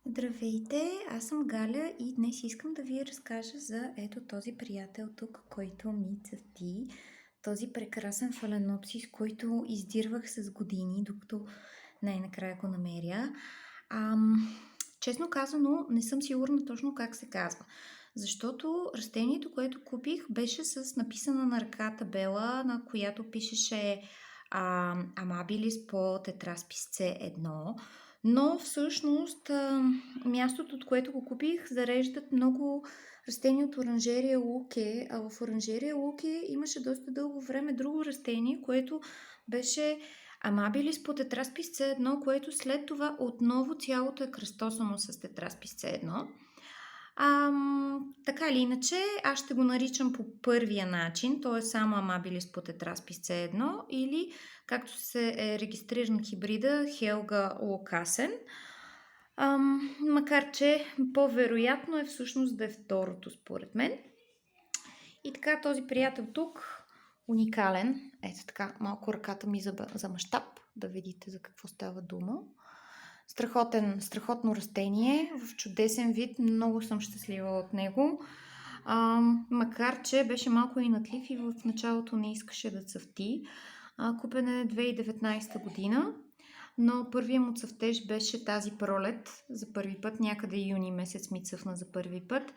Здравейте, аз съм Галя и днес искам да ви разкажа за ето този приятел тук, който ми цъфти. Този прекрасен фаленопсис, който издирвах с години, докато най-накрая го намеря. Ам, Честно казано, не съм сигурна точно как се казва. Защото растението, което купих, беше с написана на ръка табела, на която пишеше Amabilis по тетраспис C1. Но всъщност мястото, от което го купих, зареждат много растения от оранжерия Луке, а в оранжерия Луке имаше доста дълго време друго растение, което беше Amabilis по тетраспис C1, което след това отново цялото е кръстосано с тетраспис C1. Така или иначе, аз ще го наричам по първия начин, т.е. само Amabilis по тетраспис C1 или както се е регистриран хибрида Хелга Локасен. Макар че по-вероятно е всъщност да е второто според мен. И така този приятел тук, уникален, ето така, малко ръката ми за мащаб, да видите за какво става дума. Страхотно растение, в чудесен вид, много съм щастлива от него. Макар че беше малко инатлив и в началото не искаше да цъфти. Купен е 2019 година, но първият му цъфтеж беше тази пролет. За първи път, някъде юни месец ми цъфна за първи път.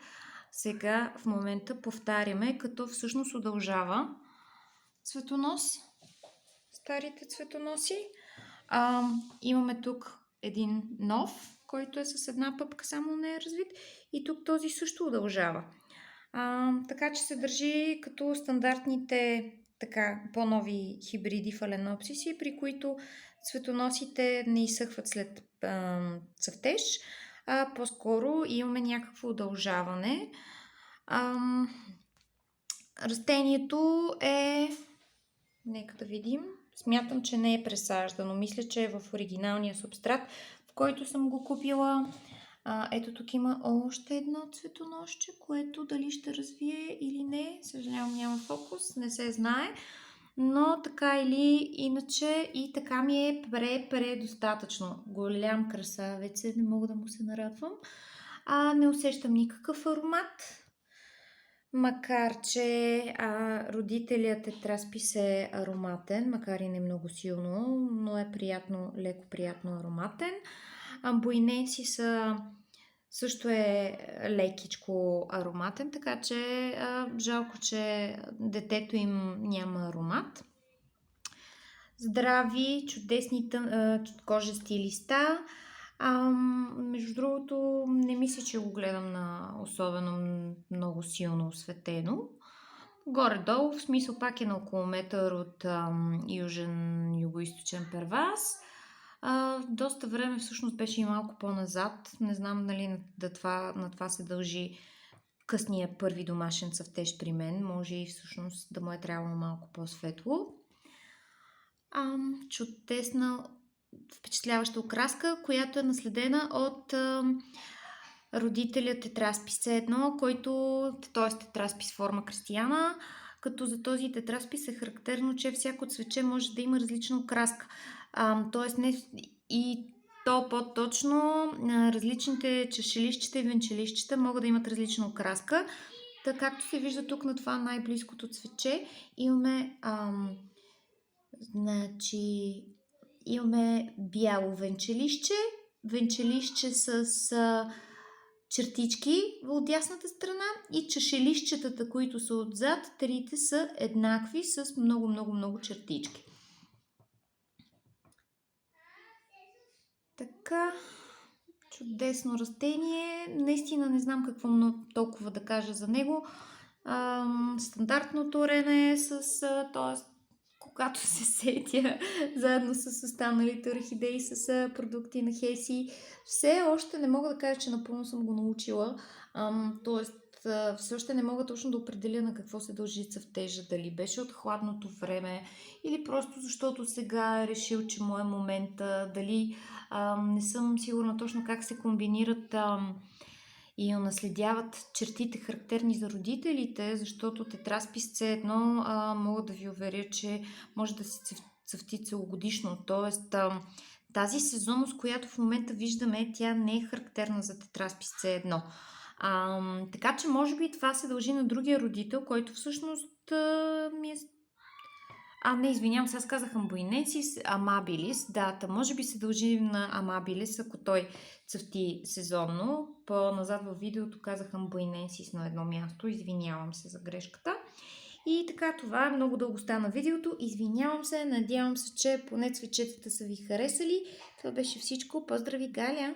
Сега в момента повтаряме, като всъщност удължава цветонос, старите цветоноси. Имаме тук един нов, който е с една пъпка, само не е развит. И тук този също удължава. Така че се държи като стандартните така по-нови хибриди фаленопсиси, при които цветоносите не изсъхват след цъфтеж, а по-скоро имаме някакво удължаване. Растението е... Нека да видим. Смятам, че не е пресаждано. Мисля, че е в оригиналния субстрат, в който съм го купила. Ето тук има още едно цветоносче, което дали ще развие или не. Съжалявам, няма фокус, не се знае. Но така или иначе и така ми е предостатъчно. Голям красавец е, не мога да му се нарадвам. Не усещам никакъв аромат. Макар че родителят тетраспис е ароматен, макар и не много силно, но е леко приятно ароматен. Буйненси също е лекичко ароматен, така че жалко, че детето им няма аромат. Здрави, чудесни кожести листа. Между другото, не мисля, че го гледам на особено много силно осветено. Горе-долу, в смисъл пак е на около метър от юго-источен перваз. Доста време всъщност беше и малко по-назад. Не знам дали на това се дължи късния първи домашен цъфтеж при мен. Може и всъщност да му е трябвало малко по-светло. Чудесна, впечатляваща окраска, която е наследена от родителя тетраспис C1, който, т.е. тетраспис форма Кристияна, като за този тетраспис е характерно, че всяко цвече може да има различна окраска. Т.е. не и то по-точно различните чашелищчета и венчелищчета могат да имат различна окраска. Така както се вижда тук на това най-близкото цвече, имаме бяло венчелище с чертички от дясната страна и чашелищчетата, които са отзад, трите са еднакви с много чертички. Така, чудесно растение. Наистина не знам какво толкова да кажа за него. Стандартно торене т.е. когато се сетя заедно с останалите орхидеи, с продукти на Хеси. Все още не мога да кажа, че напълно съм го научила. Все още не мога точно да определя на какво се дължи цъфтежа. Дали беше от хладното време или просто защото сега е решил, че му е момента. Дали не съм сигурна точно как се комбинират и унаследяват чертите характерни за родителите, защото тетраспис C1 мога да ви уверя, че може да се цъфти целогодишно. Тоест Тази сезонност, която в момента виждаме, тя не е характерна за тетраспис C1. Така че може би това се дължи на другия родител, който всъщност ми е... не, извинявам се, аз казах Amboinensis amabilis. Да, може би се дължи на Amabilis, ако той цъфти сезонно. По-назад във видеото казах Amboinensis на едно място. Извинявам се за грешката. И така, това е много дълго стана видеото. Извинявам се, надявам се, че поне цветчетата са ви харесали. Това беше всичко. Поздрави, Галя!